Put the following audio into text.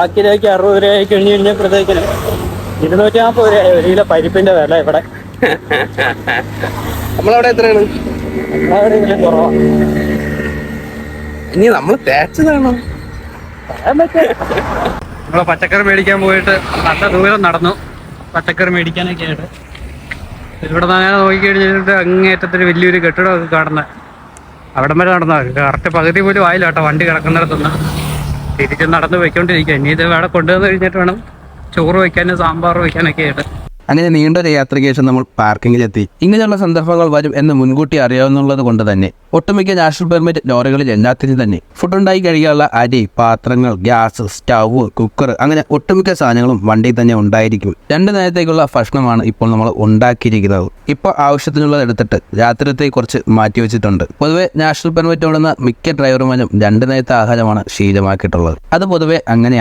ബാക്കിയിലേക്ക് 60 രൂപയായി കഴിഞ്ഞ് കഴിഞ്ഞപ്പോഴത്തേക്കിന് 240 രൂപ ഒരു കിലോ പരിപ്പിന്റെ വില ഇവിടെ. നമ്മളവിടെ എത്രയാണ്? നമ്മളവിടെ ഇതിലും കുറവാണ്. ഇനി നമ്മൾ തേച്ചതാണോ? നമ്മള് പച്ചക്കറി മേടിക്കാൻ പോയിട്ട് നല്ല ദൂരം നടന്നു, പച്ചക്കറി മേടിക്കാനൊക്കെ ആയിട്ട്. ഇവിടെ നിന്ന് നോക്കിക്കഴിഞ്ഞിട്ട് അങ്ങേറ്റത്തിന് വലിയൊരു കെട്ടിടമൊക്കെ കാണുന്നത്, അവിടം വരെ നടന്നു. കറക്റ്റ് പകുതി പോലും ആയില്ല കേട്ടോ വണ്ടി കിടക്കുന്നിടത്തുനിന്ന്. തിരിച്ച് നടന്ന് പോയിക്കൊണ്ടിരിക്കുക. ഇനി ഇത് ഇവിടെ കൊണ്ടുവന്ന് കഴിഞ്ഞിട്ട് വേണം ചോറ് വയ്ക്കാനും സാമ്പാർ വയ്ക്കാനൊക്കെ ആയിട്ട്. അങ്ങനെ നീണ്ടൊരു യാത്രയ്ക്ക് ശേഷം നമ്മൾ പാർക്കിങ്ങിലെത്തി. ഇങ്ങനെയുള്ള സന്ദർഭങ്ങൾ വരും എന്ന് മുൻകൂട്ടി അറിയാവുന്നത് കൊണ്ട് തന്നെ ഒട്ടുമിക്ക നാഷണൽ പെർമിറ്റ് ലോറികളിൽ എല്ലാത്തിനും തന്നെ ഫുഡ് ഉണ്ടായി കഴിയാനുള്ള അരി, പാത്രങ്ങൾ, ഗ്യാസ്, സ്റ്റവ്, കുക്കർ അങ്ങനെ ഒട്ടുമിക്ക സാധനങ്ങളും വണ്ടിയിൽ തന്നെ ഉണ്ടായിരിക്കും. 2 നേരത്തേക്കുള്ള ഭക്ഷണമാണ് ഇപ്പോൾ നമ്മൾ ഉണ്ടാക്കിയിരിക്കുന്നത്. ഇപ്പോൾ ആവശ്യത്തിനുള്ളത് എടുത്തിട്ട് രാത്രിയത്തേക്ക് കുറച്ച് മാറ്റി വെച്ചിട്ടുണ്ട്. പൊതുവെ നാഷണൽ പെർമിറ്റ് ഓടുന്ന മിക്ക ഡ്രൈവർമാരും 2 നേരത്തെ ആഹാരമാണ് ശീലമാക്കിയിട്ടുള്ളത്. അത് പൊതുവെ അങ്ങനെയാണ്.